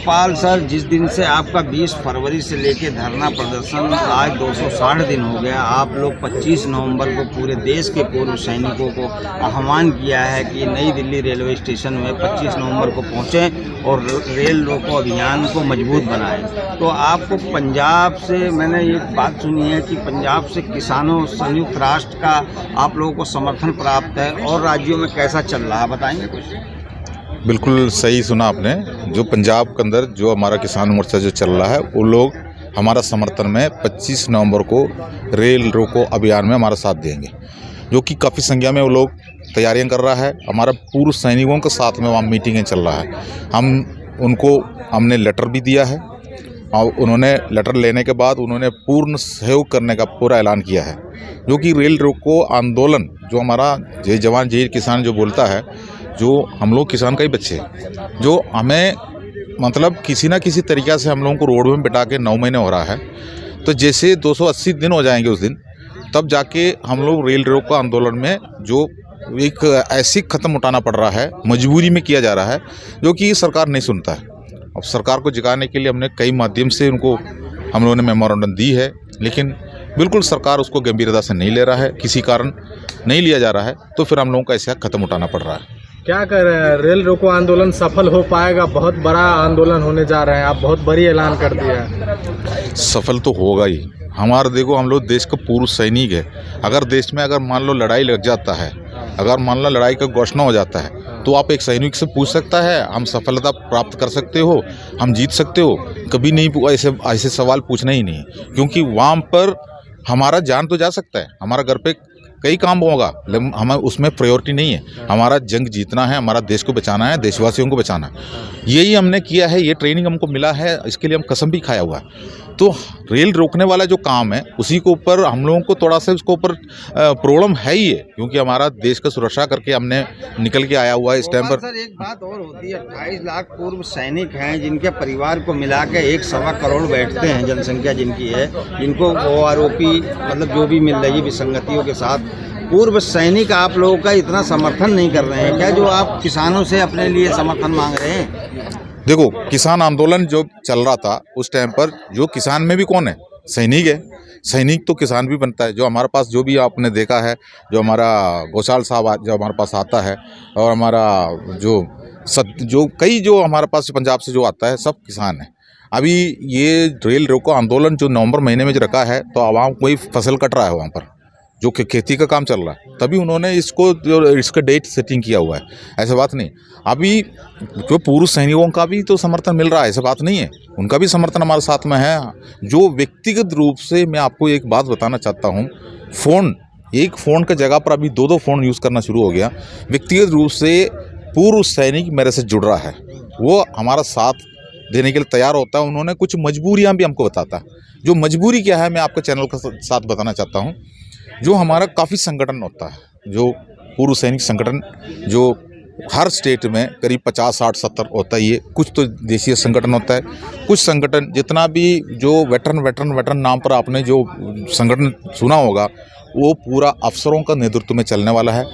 Gopal sir, जिस दिन से आपका 20 फरवरी से लेके धरना प्रदर्शन आज 260 दिन हो गया, आप लोग 25 नवंबर को पूरे देश के पूर्व सैनिकों को आह्वान किया है कि नई दिल्ली रेलवे स्टेशन में 25 नवंबर को पहुंचें और रेल रोको अभियान को मजबूत बनाएं। तो आपको पंजाब से मैंने ये बात सुनी है कि पंजाब से किसानों संयुक्त राष्ट्र का आप लोगों को समर्थन प्राप्त है, और राज्यों में कैसा चल रहा है, बताएंगे कुछ? बिल्कुल सही सुना आपने। जो पंजाब के अंदर जो हमारा किसान मोर्चा जो चल रहा है, वो लोग हमारा समर्थन में 25 नवंबर को रेल रोको अभियान में हमारा साथ देंगे, जो कि काफ़ी संख्या में वो लोग तैयारियां कर रहा है। हमारा पूर्व सैनिकों के साथ में वहाँ मीटिंगें चल रहा है। हमने लेटर भी दिया है, और उन्होंने लेटर लेने के बाद उन्होंने पूर्ण सहयोग करने का पूरा ऐलान किया है। जो कि रेल रोको आंदोलन जो हमारा जय जवान जय किसान जो बोलता है, जो हम लोग किसान का ही बच्चे हैं, जो हमें मतलब किसी ना किसी तरीक़ा से हम लोगों को रोड में बिठा के 9 महीने हो रहा है। तो जैसे 280 दिन हो जाएंगे उस दिन, तब जाके हम लोग रेल रोको आंदोलन में जो एक ऐसी ख़त्म उठाना पड़ रहा है, मजबूरी में किया जा रहा है, जो कि सरकार नहीं सुनता है। अब सरकार को जगाने के लिए हमने कई माध्यम से उनको हम लोगों ने मेमोरेंडम दी है, लेकिन बिल्कुल सरकार उसको गंभीरता से नहीं ले रहा है, किसी कारण नहीं लिया जा रहा है। तो फिर हम लोगों को ऐसा ख़त्म उठाना पड़ रहा है। क्या कर रहे हैं? रेल रोको आंदोलन सफल हो पाएगा? बहुत बड़ा आंदोलन होने जा रहा है, आप बहुत बड़ी ऐलान कर दिया है। सफल तो होगा ही। हमारा देखो, हम लोग देश का पूर्व सैनिक है। अगर देश में अगर मान लो लड़ाई लग जाता है, अगर मान लो लड़ाई का घोषणा हो जाता है, तो आप एक सैनिक से पूछ सकता है हम सफलता प्राप्त कर सकते हो, हम जीत सकते हो? कभी नहीं, ऐसे सवाल पूछना ही नहीं, क्योंकि वहाँ पर हमारा जान तो जा सकता है, हमारा घर पे कई काम होगा, लेकिन हमें उसमें प्रायोरिटी नहीं है। हमारा जंग जीतना है, हमारा देश को बचाना है, देशवासियों को बचाना है। यही हमने किया है, ये ट्रेनिंग हमको मिला है, इसके लिए हम कसम भी खाया हुआ है। तो रेल रोकने वाला जो काम है, उसी के ऊपर हम लोगों को थोड़ा सा उसके ऊपर प्रॉब्लम है ही है, क्योंकि हमारा देश का सुरक्षा करके हमने निकल के आया हुआ है इस टाइम पर। सर, एक बात और होती है, 28 लाख पूर्व सैनिक हैं, जिनके परिवार को मिला के 1.25 करोड़ बैठते हैं जनसंख्या जिनकी है, जिनको OROP मतलब जो भी मिल रही है विसंगतियों के साथ, पूर्व सैनिक आप लोगों का इतना समर्थन नहीं कर रहे हैं क्या, जो आप किसानों से अपने लिए समर्थन मांग रहे हैं? देखो, किसान आंदोलन जो चल रहा था उस टाइम पर, जो किसान में भी कौन है? सैनिक है। सैनिक तो किसान भी बनता है। जो हमारे पास जो भी आपने देखा है, जो हमारा गोसाल साहब जो हमारे पास आता है, और हमारा जो कई जो हमारे पास पंजाब से जो आता है, सब किसान है। अभी ये रेल रोको आंदोलन जो नवंबर महीने में जो रखा है, तो आवाम कोई फसल कट रहा है वहाँ पर, जो खेती का काम चल रहा है, तभी उन्होंने इसका डेट सेटिंग किया हुआ है। ऐसा बात नहीं। अभी जो पूर्व सैनिकों का भी तो समर्थन मिल रहा है, ऐसा बात नहीं है, उनका भी समर्थन हमारे साथ में है। जो व्यक्तिगत रूप से मैं आपको एक बात बताना चाहता हूँ, एक फ़ोन की जगह पर अभी 2-2 फ़ोन यूज़ करना शुरू हो गया। व्यक्तिगत रूप से पूर्व सैनिक मेरे से जुड़ रहा है, वो हमारा साथ देने के लिए तैयार होता है। उन्होंने कुछ मजबूरियाँ भी हमको बताता है। जो मजबूरी क्या है, मैं आपके चैनल के साथ बताना चाहता हूँ। जो हमारा काफ़ी संगठन होता है, जो पूर्व सैनिक संगठन, जो हर स्टेट में करीब 50, 60, 70 होता ही है। कुछ तो देशीय संगठन होता है, कुछ संगठन जितना भी जो वेटरन नाम पर आपने जो संगठन सुना होगा, वो पूरा अफसरों का नेतृत्व में चलने वाला है।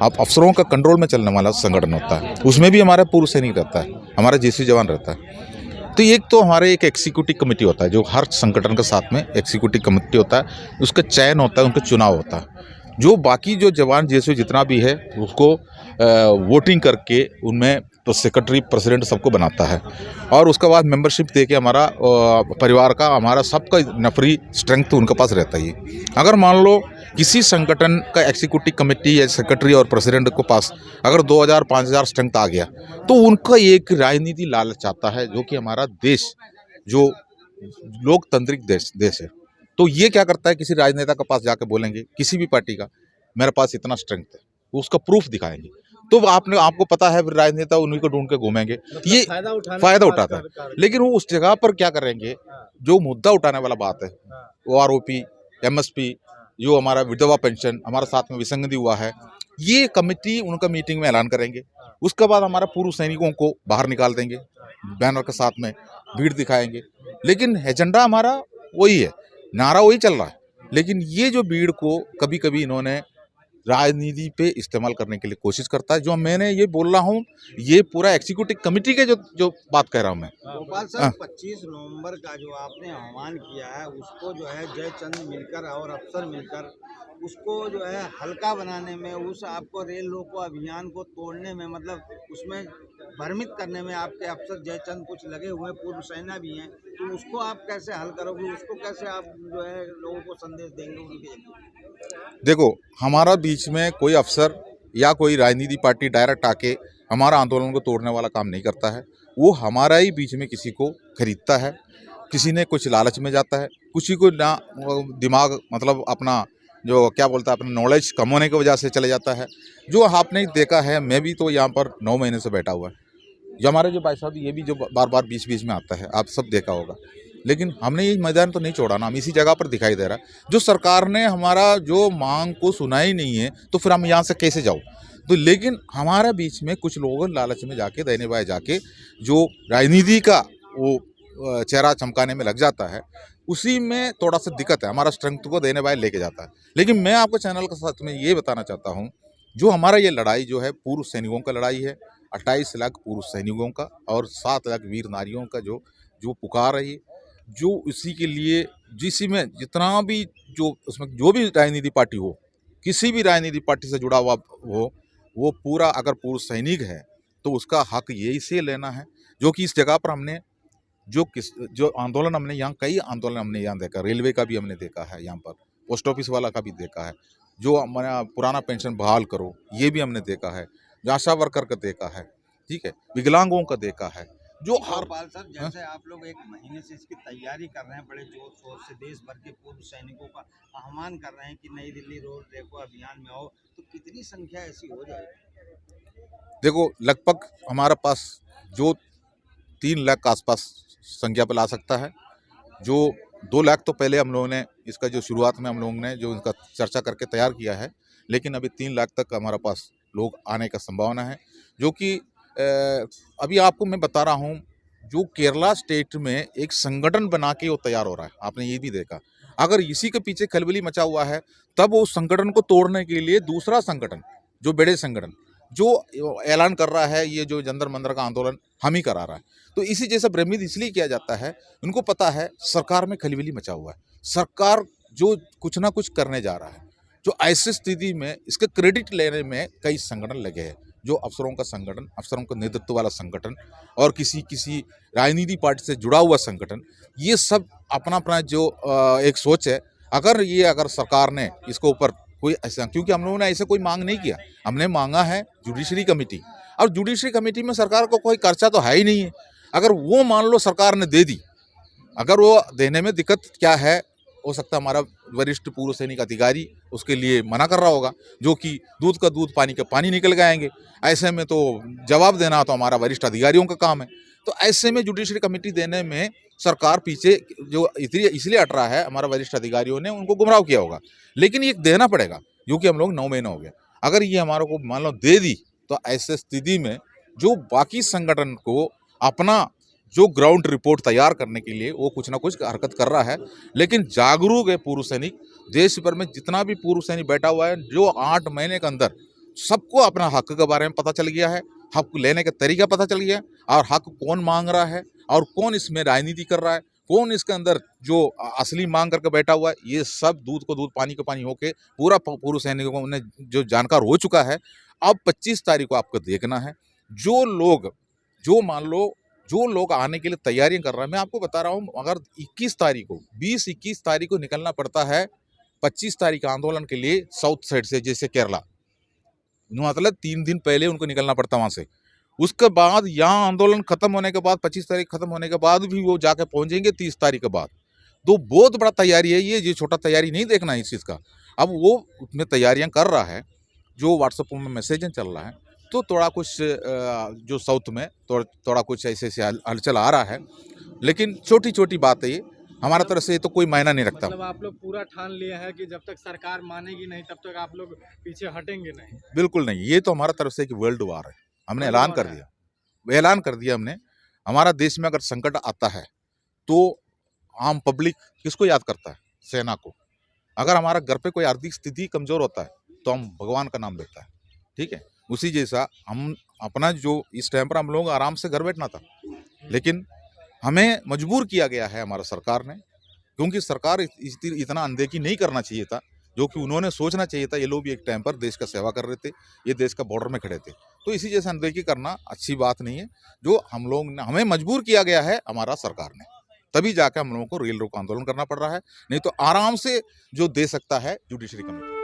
आप अफसरों का कंट्रोल में चलने वाला संगठन होता है। उसमें भी हमारा पूर्व सैनिक रहता है, हमारा JC जवान रहता है। तो एक तो हमारे एक एग्जीक्यूटिव कमेटी होता है, जो हर संगठन के साथ में एग्जीक्यूटिव कमेटी होता है, उसका चयन होता है, उनका चुनाव होता है। जो बाकी जो जवान JC जितना भी है, उसको वोटिंग करके उनमें तो सेक्रेटरी, प्रेसिडेंट सबको बनाता है, और उसके बाद मेंबरशिप देके हमारा परिवार का, हमारा सबका नफरी स्ट्रेंथ उनके पास रहता ही। अगर मान लो किसी संगठन का एग्जीक्यूटिव कमेटी या सेक्रेटरी और प्रेसिडेंट के पास अगर 2000, 5000 स्ट्रेंथ आ गया, तो उनका एक राजनीति लालच आता है, जो कि हमारा देश जो लोकतांत्रिक देश है। तो ये क्या करता है, किसी राजनेता के पास जाके बोलेंगे, किसी भी पार्टी का, मेरे पास इतना स्ट्रेंथ है, उसका प्रूफ दिखाएंगे, तो आपको पता है राजनेता उन्हीं को ढूंढ के घूमेंगे। ये फायदा उठाता है। लेकिन वो उस जगह पर क्या करेंगे, जो मुद्दा उठाने वाला बात है, OROP, MSP, जो हमारा विधवा पेंशन, हमारे साथ में विसंगति हुआ है, ये कमेटी उनका मीटिंग में ऐलान करेंगे। उसके बाद हमारा पूर्व सैनिकों को बाहर निकाल देंगे, बैनर के साथ में भीड़ दिखाएंगे। लेकिन एजेंडा हमारा वही है, नारा वही चल रहा है। लेकिन ये जो भीड़ को कभी कभी इन्होंने राजनीति पे इस्तेमाल करने के लिए कोशिश करता है। जो मैंने ये बोल रहा हूँ, ये पूरा एग्जीक्यूटिव कमेटी के जो बात कह रहा हूँ मैं। गोपाल हाँ। सर, 25 नवंबर का जो आपने आह्वान किया है उसको जो है जयचंद मिलकर और अफसर मिलकर उसको जो है हल्का बनाने में, उस आपको रेल रोको अभियान को तोड़ने में, मतलब उसमें भ्रमित करने में आपके अफसर जयचंद कुछ लगे हुए, पूर्व सेना भी हैं, तो उसको आप कैसे हल करोगे? उसको कैसे आप जो है लोगों को संदेश देंगे उनके जरिए? देखो, हमारा बीच में कोई अफसर या कोई राजनीति पार्टी डायरेक्ट आके हमारा आंदोलन को तोड़ने वाला काम नहीं करता है। वो हमारा ही बीच में किसी को खरीदता है, किसी ने कुछ लालच में जाता है, किसी को ना दिमाग मतलब अपना जो क्या बोलता है अपना नॉलेज कम होने की वजह से चले जाता है। जो आपने देखा है, मैं भी तो यहाँ पर 9 महीने से बैठा हुआ है। जो हमारे जो भाई साहब ये भी जो बार बार बीच बीच में आता है, आप सब देखा होगा। लेकिन हमने ये मैदान तो नहीं छोड़ा ना, हम इसी जगह पर दिखाई दे रहा है। जो सरकार ने हमारा जो मांग को सुना ही नहीं है, तो फिर हम यहाँ से कैसे जाओ? तो लेकिन हमारा बीच में कुछ लोग लालच में जाके देने बाय जाके जो राजनीति का वो चेहरा चमकाने में लग जाता है, उसी में थोड़ा सा दिक्कत है। हमारा स्ट्रेंथ को देने बाय लेके जाता है। लेकिन मैं आपको चैनल के साथ में ये बताना चाहता हूँ, जो हमारा ये लड़ाई जो है पूर्व सैनिकों का लड़ाई है। 28 लाख पूर्व सैनिकों का और 7 लाख वीर नारियों का जो पुकार है, ये जो इसी के लिए जिसी में जितना भी जो उसमें जो भी राजनीति पार्टी हो, किसी भी राजनीति पार्टी से जुड़ा हुआ हो, वो पूरा अगर पूर्व सैनिक है तो उसका हक यही से लेना है। जो कि इस जगह पर हमने जो आंदोलन हमने यहाँ कई आंदोलन हमने यहाँ देखा, रेलवे का भी हमने देखा है, यहाँ पर पोस्ट ऑफिस वाला का भी देखा है, जो हमारा पुराना पेंशन बहाल करो ये भी हमने देखा है, आशा वर्कर का देखा है, ठीक है, विकलांगों का देखा है। जो हर गोपाल सर, जैसे आप लोग एक महीने से इसकी तैयारी कर रहे हैं, बड़े जोर शोर से देश भर के पूर्व सैनिकों का आह्वान कर रहे हैं कि नई दिल्ली रोड रेको अभियान में आओ, तो कितनी संख्या ऐसी हो जाएगी? देखो, लगभग हमारे पास जो 3 लाख के आसपास संख्या पे ला सकता है। जो 2 लाख तो पहले हम लोगों ने इसका जो शुरुआत में हम लोगों ने जो इसका चर्चा करके तैयार किया है, लेकिन अभी 3 लाख तक हमारे पास लोग आने का संभावना है। जो कि अभी आपको मैं बता रहा हूँ, जो केरला स्टेट में एक संगठन बना के वो तैयार हो रहा है, आपने ये भी देखा। अगर इसी के पीछे खलबली मचा हुआ है, तब वो संगठन को तोड़ने के लिए दूसरा संगठन, जो बड़े संगठन जो ऐलान कर रहा है, ये जो जंतर मंतर का आंदोलन हम ही करा रहा है। तो इसी जैसा भ्रमित इसलिए किया जाता है, उनको पता है सरकार में खलबली मचा हुआ है, सरकार जो कुछ ना कुछ करने जा रहा है। जो ऐसी स्थिति में इसका क्रेडिट लेने में कई संगठन लगे हैं, जो अफसरों का संगठन, अफसरों का नेतृत्व वाला संगठन और किसी राजनीति पार्टी से जुड़ा हुआ संगठन, ये सब अपना अपना जो एक सोच है। अगर सरकार ने इसके ऊपर कोई ऐसा, क्योंकि हम लोगों ने ऐसे कोई मांग नहीं किया, हमने मांगा है जुडिशरी कमेटी, और जुडिशरी कमेटी में सरकार को कोई खर्चा तो है ही नहीं है। अगर वो मान लो सरकार ने दे दी, अगर वो देने में दिक्कत क्या है, हो सकता है हमारा वरिष्ठ पूर्व सैनिक अधिकारी उसके लिए मना कर रहा होगा, जो कि दूध का दूध पानी का पानी निकल गएंगे। ऐसे में तो जवाब देना तो हमारा वरिष्ठ अधिकारियों का काम है। तो ऐसे में जुडिशरी कमेटी देने में सरकार पीछे जो इसलिए हट रहा है, हमारा वरिष्ठ अधिकारियों ने उनको गुमराह किया होगा। लेकिन ये देना पड़ेगा, क्योंकि हम लोग 9 महीने हो गए। अगर ये हमारे को मान लो दे दी, तो ऐसे स्थिति में जो बाकी संगठन को अपना जो ग्राउंड रिपोर्ट तैयार करने के लिए वो कुछ ना कुछ हरकत कर रहा है। लेकिन जागरूक है पूर्व सैनिक, देश भर में जितना भी पूर्व सैनिक बैठा हुआ है, जो 8 महीने के अंदर सबको अपना हक के बारे में पता चल गया है, हक लेने का तरीका पता चल गया, और हक कौन मांग रहा है और कौन इसमें राजनीति कर रहा है, कौन इसके अंदर जो असली मांग करके बैठा हुआ है, ये सब दूध को दूध पानी को पानी होके पूरा पूर्व सैनिकों ने जो जानकार हो चुका है। अब 25 तारीख को आपको देखना है, जो लोग आने के लिए तैयारियां कर रहे हैं। मैं आपको बता रहा हूं, अगर 20-21 तारीख को निकलना पड़ता है 25 तारीख आंदोलन के लिए साउथ साइड से, जैसे केरला, मतलब 3 दिन पहले उनको निकलना पड़ता वहां से। उसके बाद यहाँ आंदोलन खत्म होने के बाद 25 तारीख खत्म होने के बाद भी वो जाके पहुंचेंगे 30 तारीख के बाद। तो बहुत बड़ा तैयारी है ये छोटा तैयारी नहीं देखना है इस चीज़ का। अब वो उसमें तैयारियां कर रहा है, जो व्हाट्सएप में मैसेजें चल रहा है, तो थोड़ा कुछ जो साउथ में थोड़ा कुछ ऐसे हलचल आ रहा है। लेकिन छोटी छोटी बात है ये, हमारा तरफ से ये तो कोई मायना नहीं रखता। मतलब आप लोग पूरा ठान लिए हैं कि जब तक सरकार मानेगी नहीं तब तक आप लोग पीछे हटेंगे नहीं? बिल्कुल नहीं, ये तो हमारा तरफ से एक वर्ल्ड वार है, हमने ऐलान कर दिया हमने। हमारा देश में अगर संकट आता है तो आम पब्लिक किसको याद करता है? सेना को। अगर हमारा घर पे कोई आर्थिक स्थिति कमजोर होता है तो हम भगवान का नाम लेता है, ठीक है। उसी जैसा हम अपना जो इस टाइम पर हम लोग आराम से घर बैठना था, लेकिन हमें मजबूर किया गया है हमारा सरकार ने, क्योंकि सरकार इतना अनदेखी नहीं करना चाहिए था, जो कि उन्होंने सोचना चाहिए था। ये लोग भी एक टाइम पर देश का सेवा कर रहे थे, ये देश का बॉर्डर में खड़े थे, तो इसी जैसे अनदेखी करना अच्छी बात नहीं है। जो हम लोग ने, हमें मजबूर किया गया है हमारा सरकार ने, तभी जाकर हम लोगों को रेल रोको आंदोलन करना पड़ रहा है, नहीं तो आराम से जो दे सकता है जुडिशरी कमेटी।